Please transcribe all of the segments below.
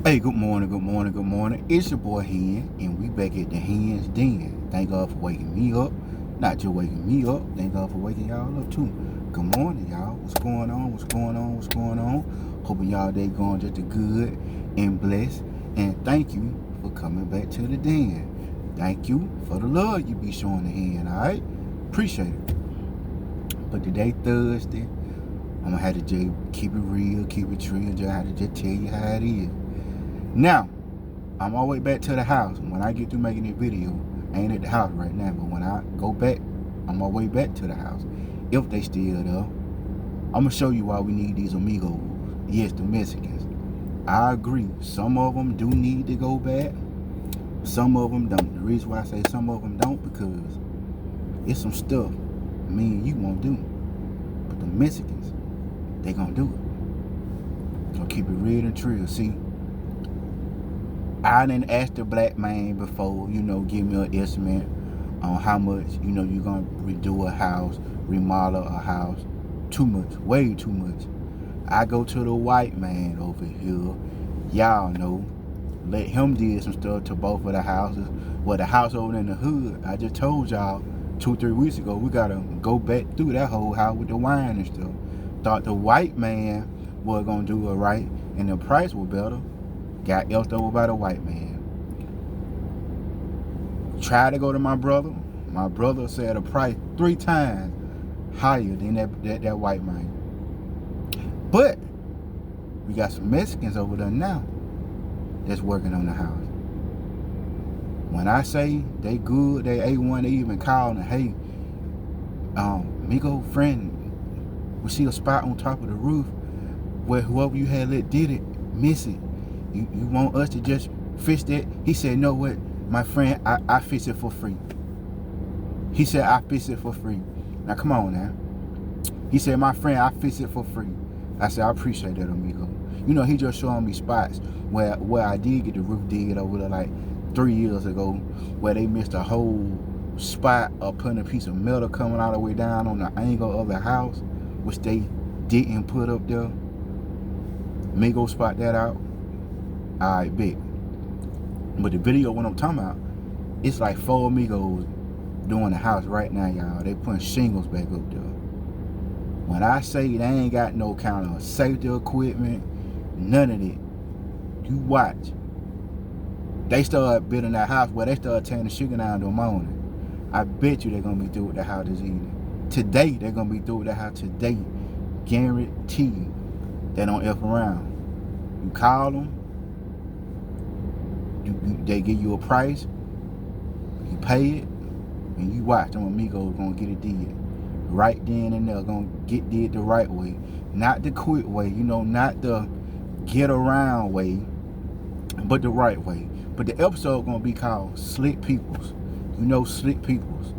Hey, good morning, good morning, good morning. It's your boy Hen, and we back at the Hen's Den. Thank God for waking me up. Not just waking me up, thank God for waking y'all up too. Good morning, y'all. What's going on? What's going on? What's going on? Hoping y'all day going just as good and blessed. And thank you for coming back to the den. Thank you for the love you be showing the Hen, alright? Appreciate it. But today, Thursday, I'm gonna have to just keep it real, keep it true, and just have to just tell you how it is. Now, I'm all the way back to the house. When I get through making this video, I ain't at the house right now, but when I go back, I'm on my way back to the house. If they still there, I'm gonna show you why we need these amigos. Yes, the Mexicans. I agree. Some of them do need to go back. Some of them don't. The reason why I say some of them don't, because it's some stuff me and you won't do. But the Mexicans, they gonna do it. So keep it real and true. See, I didn't ask the black man before, give me an estimate on how much, you're going to redo a house, remodel a house. Too much, way too much. I go to the white man over here. Y'all know, let him do some stuff to both of the houses. Well, the house over in the hood, I just told y'all 2-3 weeks ago, we got to go back through that whole house with the wine and stuff. Thought the white man was going to do it right and the price was better. Got elsed over by the white man. Tried to go to my brother. My brother said a price 3 times higher than that white man. But we got some Mexicans over there now that's working on the house. When I say they good, they A1, they even calling, hey, Migo friend, we see a spot on top of the roof where whoever you had let did it, miss it. You want us to just fix that? He said, no, what? My friend, I fix it for free. He said, I fix it for free. Now, come on now. He said, my friend, I fix it for free. I said, I appreciate that, amigo. He just showing me spots where I did get the roof digged over there like 3 years ago, where they missed a whole spot of putting a piece of metal coming all the way down on the angle of the house, which they didn't put up there. Amigo spot that out. Alright, big. But the video what I'm talking about, it's like 4 amigos doing the house right now, y'all. They putting shingles back up there. When I say they ain't got no kind of safety equipment, none of it, you watch. They start building that house where they start tearing the sugar down in the morning. I bet you they're gonna be through with the house this evening. Today they're gonna be through with the house today. Guarantee you. They don't F around. You call them. They give you a price, you pay it, and you watch them amigos gonna get it did. Right then and there, gonna get did the right way. Not the quick way, not the get around way, but the right way. But the episode gonna be called Slick Peoples. Slick Peoples.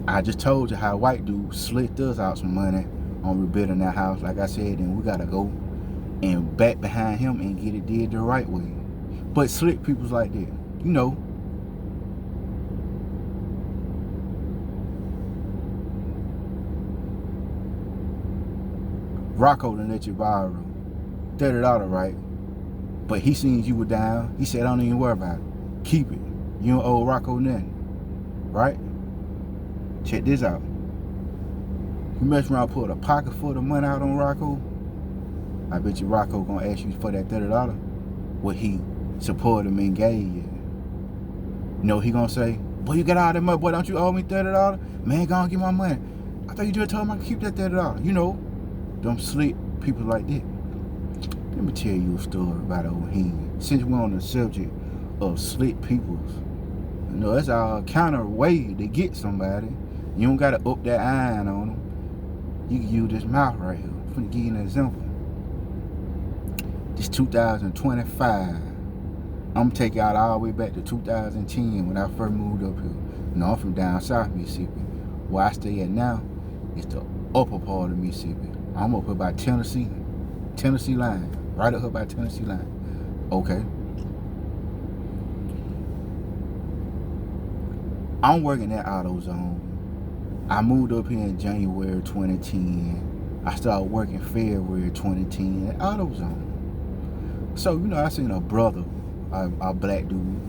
I just told you how white dude slicked us out some money on rebuilding that house, like I said, and we gotta go and back behind him and get it did the right way. But slick people's like that, Rocco done let you borrow $30, right? But he seen you were down. He said, don't even worry about it. Keep it. You don't owe Rocco nothing, right? Check this out. You mess around, put a pocket full of money out on Rocco. I bet you Rocco gonna ask you for that $30. What he supported him and gave you. He gonna say, boy, you got all that money, boy, don't you owe me $30? Man, go on, give my money. I thought you just told him I could keep that $30. Them slick people like that. Let me tell you a story about old Hen. Since we're on the subject of slick peoples, that's our counter way to get somebody. You don't gotta up that iron on them. You can use this mouth right here. I'm gonna give you an example. This 2025. I'm gonna take y'all all the way back to 2010 when I first moved up here. I'm from down south Mississippi. Where I stay at now is the upper part of Mississippi. I'm up here by Tennessee line. Right up here by Tennessee line. Okay. I'm working at AutoZone. I moved up here in January 2010. I started working February 2010 at AutoZone. So, I seen a brother, a black dude,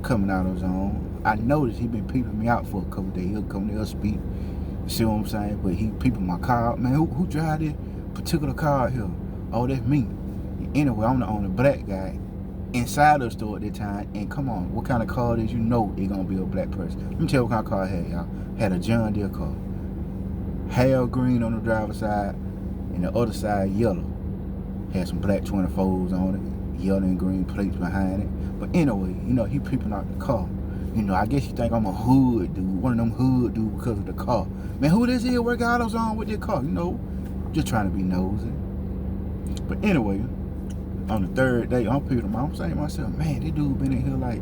coming out of his own. I noticed he been peeping me out for a couple days. He'll come there, speak. See what I'm saying? But he peeping my car out. Man, who drive this particular car out here? Oh, that's me. Anyway, I'm the only black guy inside the store at that time. And come on, what kind of car it is? It gonna be a black person. Let me tell you what kind of car I had, y'all. Had a John Deere car. Hell green on the driver's side, and the other side yellow. Had some black 24s on it, yellow and green plates behind it. But anyway, he peeping out the car. I guess you think I'm a hood dude, one of them hood dudes because of the car. Man, who this is work autos on with their car? Just trying to be nosy. But anyway, on the third day, I'm peeping him out. I'm saying to myself, man, this dude been in here like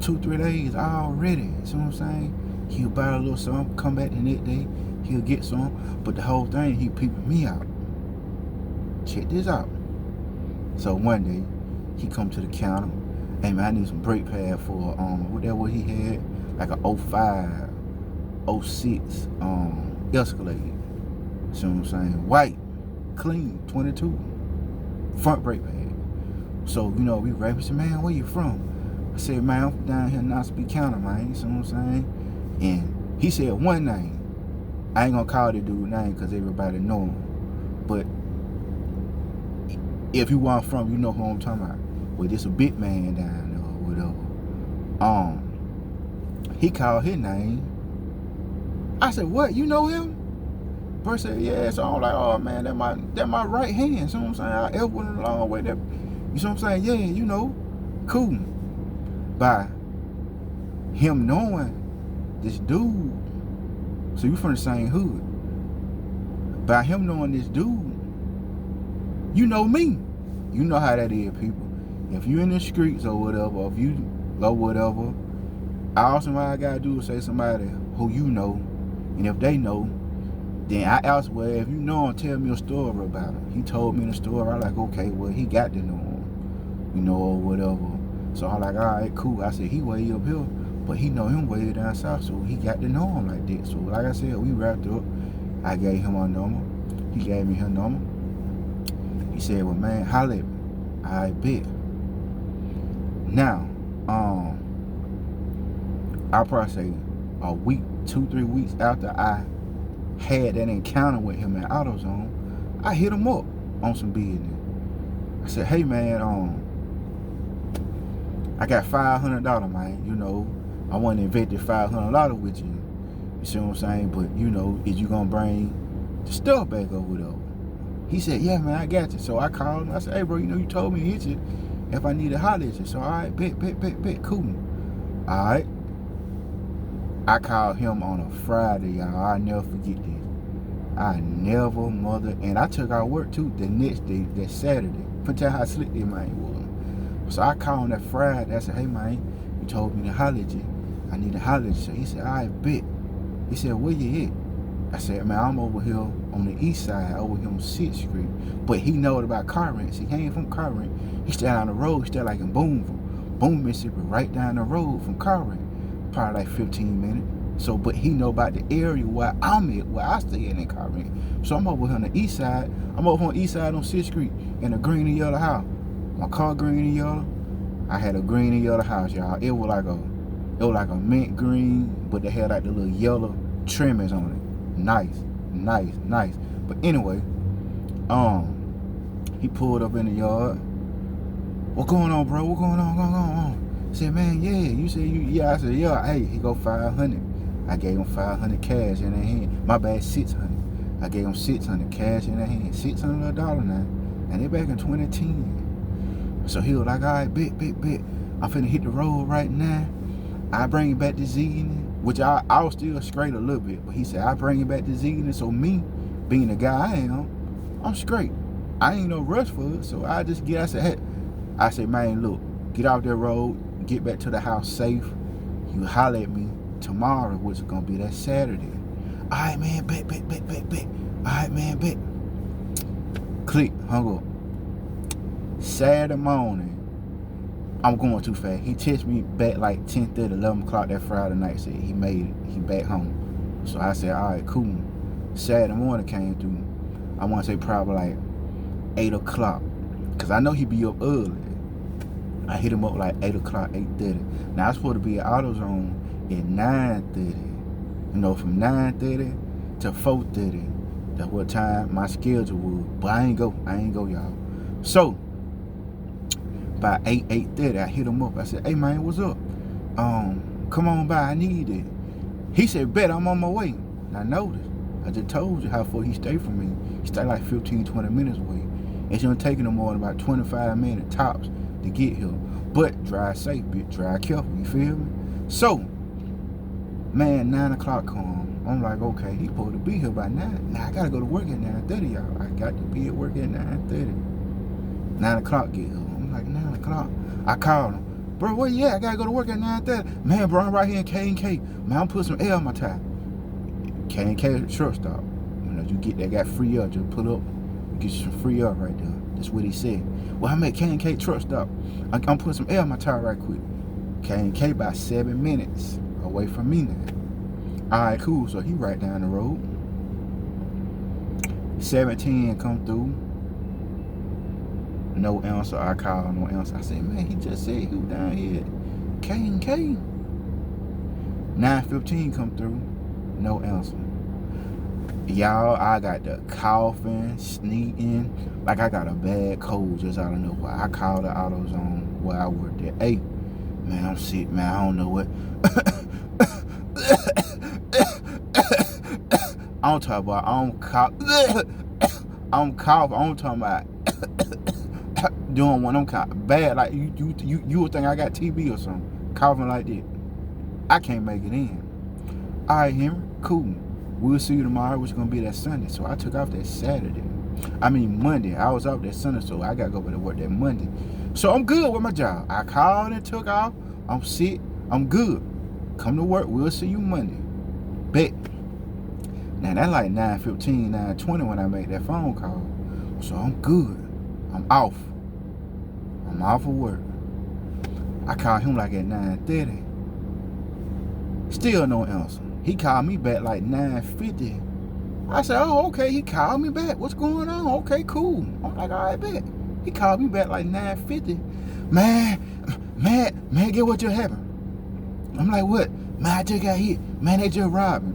2-3 days already. See what I'm saying? He'll buy a little something, come back the next day, he'll get some. But the whole thing, he peeping me out. Check this out. So one day, he come to the counter. Hey man, I need some brake pad for whatever he had, like a 05, 06 Escalade. See what I'm saying? White, clean, 22, front brake pad. So we rap. He said, man, where you from? I said, man, I'm down here in Nosby County, man. See what I'm saying? And he said one name. I ain't gonna call the dude name because everybody know him. But if you want from, you know who I'm talking about. Well, this a big man down there or whatever. He called his name. I said, what? You know him? Bro said, yeah. So I'm like, oh man, that my right hand. See what I'm saying? I ever went a long way. You see what I'm saying? Yeah, cool. By him knowing this dude. So you from the same hood. By him knowing this dude, you know me. You know how that is, people. If you in the streets or whatever, or if you go whatever, all somebody gotta do is say somebody who you know, and if they know, then I ask, well, if you know him, tell me a story about him. He told me the story. I'm like, okay, well, he got to know him, or whatever. So I'm like, all right, cool. I said, he way up here, but he know him way down south, so he got to know him like that. So like I said, we wrapped up. I gave him my number. He gave me his number. He said, well, man, holla at me. I bet. Now, I'll probably say a week, 2-3 weeks after I had that encounter with him at AutoZone, I hit him up on some business. I said, hey man, I got $500, man. I want to invest the $500 with you. You see what I'm saying? But is you gonna bring the stuff back over there? He said, yeah man, I got you. So I called him. I said, hey bro, you told me to hit you if I need to holler at you. So all right, bet, cool. All right. I called him on a Friday, y'all. I'll never forget this. And I took out work too the next day, that Saturday. Put you how slick this man was. So I called him that Friday. I said, hey man, you told me to holler at you. I need to holler at you. So he said, all right, bet. He said, where you at? I said, man, I'm over here on the east side, over here on 6th Street. But he knowed about car rents. He came from car rent. He stayed on the road. He stayed like in Boone, Mississippi, right down the road from car rent. Probably like 15 minutes. So, but he know about the area where I'm at, where I stay in car rent. So I'm over here on the east side. I'm over on the east side on 6th Street in a green and yellow house. My car green and yellow. I had a green and yellow house, y'all. It was like a mint green, but they had like the little yellow trimmings on it. Nice. But anyway, he pulled up in the yard. What going on, bro? What going on? I said, man, yeah. You said yeah. I said, yeah. Hey, he go 500. I gave him 500 cash in their hand. My bad, 600. I gave him 600 cash in their hand. $600 now. And they back in 2010. So he was like, all right, bet. I'm finna hit the road right now. I bring it back this evening. Which I was still straight a little bit. But he said, I bring it back this evening. So me, being the guy I am, I'm straight. I ain't no rush for it. So I just get, I said, man, look, get off that road, get back to the house safe. You holler at me tomorrow, which is gonna be that Saturday. All right, man, bet. All right, man, bet. Click, hung up. Saturday morning, I'm going too fast. He texted me back like 10:30, 11 o'clock that Friday night. Said he made it. He back home. So I said, all right, cool. Saturday morning came through. I want to say probably like 8 o'clock. Cause I know he be up early. I hit him up like 8 o'clock, 8:30. Now I was supposed to be at AutoZone at 9:30. You know, from 9:30 to 4:30. That's what time my schedule was. But I ain't go, y'all. So by 8:30, I hit him up. I said, hey man, what's up? Come on by, I need it. He said, bet, I'm on my way. And I noticed. I just told you how far he stayed from me. He stayed like 15, 20 minutes away. It's gonna take him more than about 25 minutes tops to get here. But drive safe, bitch. Drive careful, you feel me? So, man, 9 o'clock come. I'm like, okay, he supposed to be here by 9. Now I gotta go to work at 9:30, y'all. I got to be at work at 9:30. 9 o'clock get here. I'm like, 9 o'clock. I called him. Bro, where you at? I gotta go to work at 9:30. Man, bro, I'm right here in K&K. Man, I'm putting some air on my tire. K&K truck stop. You know, you get that got free air. Just pull up, get you some free air right there. That's what he said. Well, I'm at K&K truck stop. I'm putting some air on my tire right quick. K&K about 7 minutes away from me now. Alright, cool. So he right down the road. 7:10 come through. No answer. I called, no answer. I said, man, he just said he was down here at K&K. 9:15 come through. No answer. Y'all, I got the coughing, sneezing, like I got a bad cold just out of nowhere. I called the AutoZone where I worked at. Hey, man, I'm sick, man. I don't know what. I don't talk about. I don't cough. I'm coughing. I don't talk about doing one. I'm kind of bad. Like you would think I got TB or something. Coughing like that. I can't make it in. All right, Henry. Cool. We'll see you tomorrow, which is going to be that Sunday. So I took off that Saturday. I mean, Monday. I was off that Sunday, so I got to go to work that Monday. So I'm good with my job. I called and took off. I'm sick. I'm good. Come to work. We'll see you Monday. Bet. Now, that's like 9:15, 9:20 when I made that phone call. So I'm good. I'm off. I'm off of work. I called him like at 9:30. Still no answer. He called me back like 9:50. I said, oh, okay, he called me back. What's going on? Okay, cool. I'm like, all right, bet. He called me back like 9:50. Man, get what just happened. I'm like, what? Man, I just got hit. Man, they just robbed me.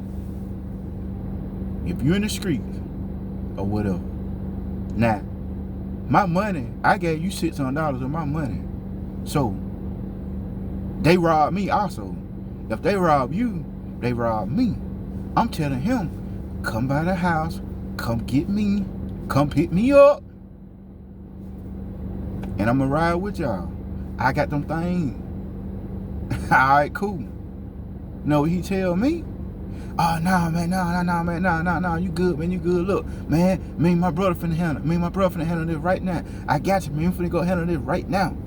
If you're in the streets or whatever. Now, my money, I gave you $600 of my money. So, they robbed me also. If they rob you, they robbed me. I'm telling him, come by the house, come get me, come pick me up, and I'm gonna ride with y'all. I got them things. All right, cool. No, he tell me, oh, nah, man, nah, you good, man, you good. Look, man, me and my brother finna handle this right now. I got you, man, we finna go handle this right now.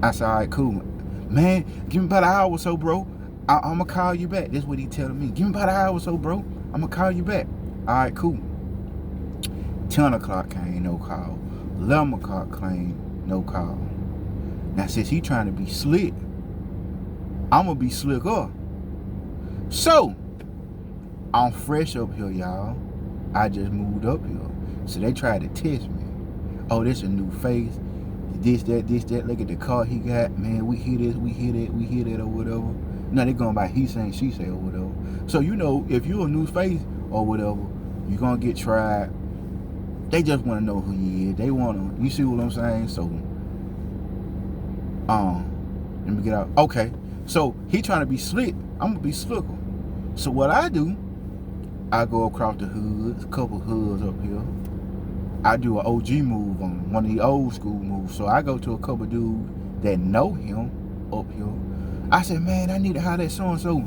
I said, all right, cool. Man, give me about an hour or so, bro. I'm going to call you back. That's what he telling me. Give me about an hour or so, bro. I'm going to call you back. All right, cool. 10 o'clock came, no call. 11 o'clock came, no call. Now, since he trying to be slick, I'm going to be slicker. So, I'm fresh up here, y'all. I just moved up here. So, they tried to test me. Oh, this a new face. This, that, look at the car he got, man, we hear this, we hear that, or whatever. Now they going by he saying, she say, or whatever. So, you know, if you're a new face or whatever, you're going to get tried. They just want to know who you is. They want to, you see what I'm saying? So, let me get out. Okay, so he trying to be slick. I'm going to be slicker. So what I do, I go across the hoods, a couple hoods up here. I do an OG move on one of the old school moves. So I go to a couple dudes that know him up here. I said, man, I need to hire that so-and-so.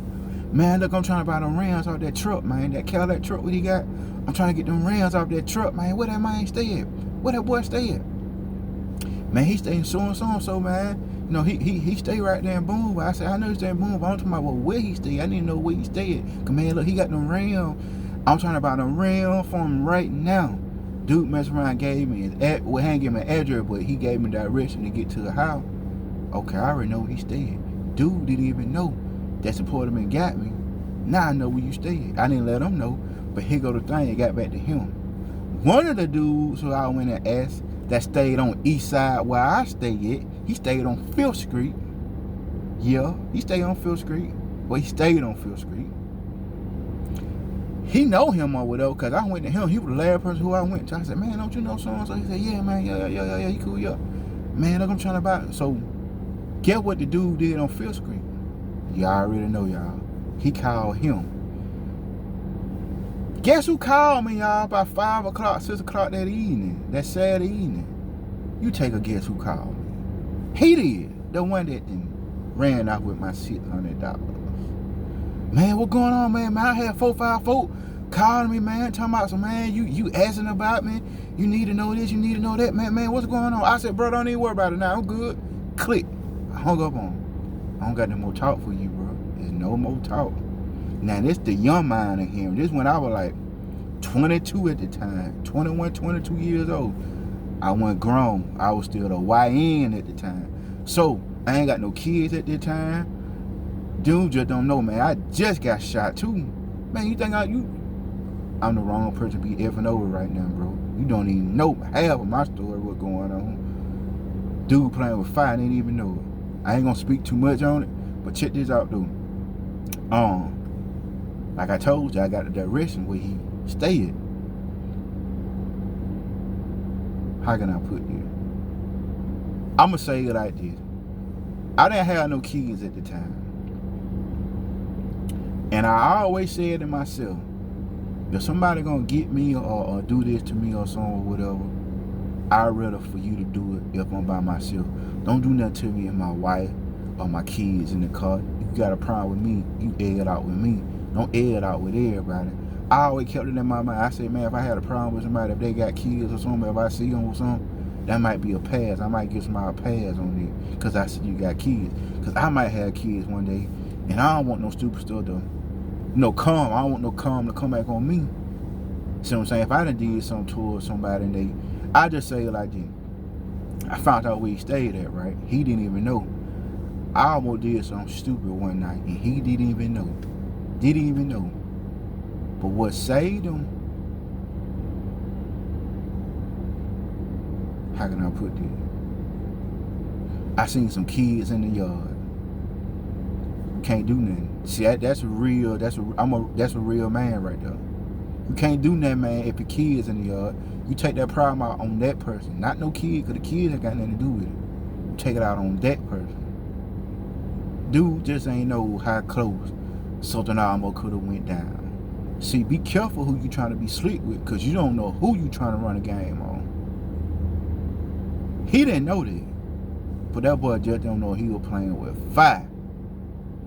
Man, look, I'm trying to buy them rims off that truck, man. That Cadillac truck, what he got? I'm trying to get them rims off that truck, man. Where that man stay at? Where that boy stay at? Man, he stay in so-and-so, man. You know, he stay right there in Boone. I said, I know he stay in Boone, but I'm talking about where he stay. I need to know where he stay at. Cause, man, look, he got them rims. I'm trying to buy them rims for him right now. Dude messed around, gave me his well, he ain't give me an address, but he gave me direction to get to the house. Okay, I already know where he stayed. Dude didn't even know that supported me and got me. Now I know where you stayed. I didn't let him know, but here go the thing, it got back to him. One of the dudes who I went and asked that stayed on East Side where I stay at, he stayed on 5th Street. Yeah, he stayed on 5th Street. Well, he stayed on 5th Street. He know him or whatever, because I went to him. He was the last person who I went to. I said, man, don't you know so-and-so? He said, yeah, man, yeah, he cool, yeah. Man, look, I'm trying to buy it. So, guess what the dude did on 5th Street? Y'all already know, y'all. He called him. Guess who called me, y'all, about 5 o'clock, 6 o'clock that evening, that Saturday evening? You take a guess who called me. He did. The one that ran off with my $600. Man, what going on, man? I had 454 calling me, man, talking about some, man, you asking about me. You need to know this, you need to know that. Man, what's going on? I said, bro, don't even worry about it now. I'm good. Click. I hung up on him. I don't got no more talk for you, bro. There's no more talk. Now, this the young mind in here. This when I was like 22 at the time. 21, 22 years old. I wasn't grown. I was still a YN at the time. So, I ain't got no kids at the time. Dude just don't know, man. I just got shot too. Man, you think I'm the wrong person to be effing over right now, bro. You don't even know half of my story, what's going on. Dude playing with fire, didn't even know it. I ain't gonna speak too much on it, but check this out, though. Like I told you, I got the direction where he stayed. How can I put this? I'ma say it like this. I didn't have no kids at the time. And I always said to myself, if somebody gonna get me or do this to me or something or whatever, I'd rather for you to do it if I'm by myself. Don't do nothing to me and my wife or my kids in the car. You got a problem with me, you air it out with me. Don't air it out with everybody. I always kept it in my mind. I said, man, if I had a problem with somebody, if they got kids or something, if I see them or something, that might be a pass. I might give somebody a pass on it because I said you got kids. Because I might have kids one day, and I don't want no stupid stuff to, I don't want no calm to come back on me. See what I'm saying? If I done did something towards somebody and I just say it like this. I found out where he stayed at, right? He didn't even know. I almost did something stupid one night, and he didn't even know. Didn't even know. But what saved him, how can I put this? I seen some kids in the yard. Can't do nothing. See, that's a real man right there. You can't do nothing, man, if your kids in the yard. You take that problem out on that person. Not no kid, because the kids ain't got nothing to do with it. You take it out on that person. Dude just ain't know how close something almost could have went down. See, be careful who you trying to be slick with, because you don't know who you trying to run a game on. He didn't know that. But that boy just don't know he was playing with fire.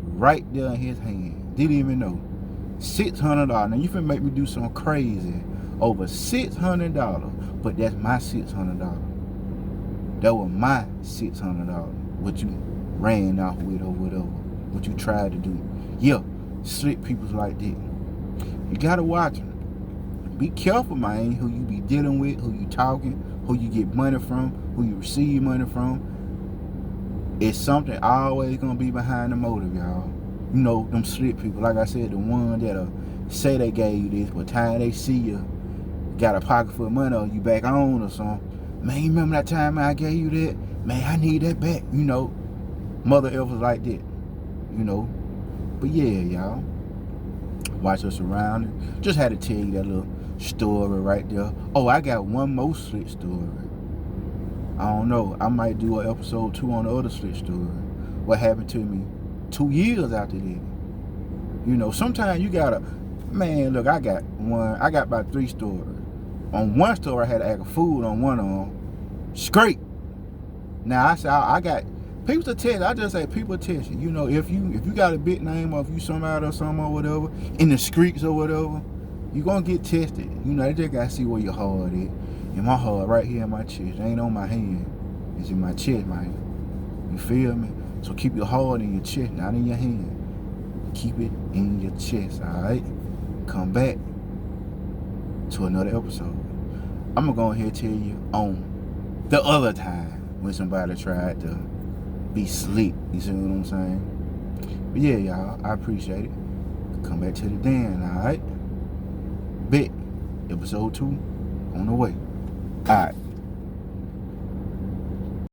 Right there in his hand. Didn't even know. $600. Now you finna make me do something crazy. Over $600. But that's my $600. That was my $600. What you ran off with or whatever. What you tried to do. Yeah, slick people's like that. You gotta watch them. Be careful, man, who you be dealing with, who you talking, who you get money from, who you receive money from. It's something always gonna be behind the motive, y'all. You know, them slick people, like I said, the ones that'll say they gave you this, but time they see you got a pocket full of money or you back on or something. Man, you remember that time I gave you that? Man, I need that back. You know, mother effers like that. You know. But yeah, y'all. Watch your surroundings. Just had to tell you that little story right there. Oh, I got one more slick story. I don't know. I might do an episode 2 on the other slick story. What happened to me 2 years after that. You know, sometimes you gotta, man, look, I got about 3 stories. On one story, I had to act a fool on one of them. Straight. Now, I said, I got, people attest, I just say people attest. You know, if you got a big name or if you somebody or something or whatever, in the streets or whatever, you gonna get tested. You know, they just gotta see where your heart is. And my heart right here in my chest. It ain't on my hand. It's in my chest, man. You feel me? So keep your heart in your chest, not in your hand. Keep it in your chest, alright? Come back to another episode. I'm gonna go ahead and tell you on the other time when somebody tried to be slick. You see what I'm saying? But yeah, y'all, I appreciate it. Come back to the den, alright? Bet. Episode 2 On the way. All right.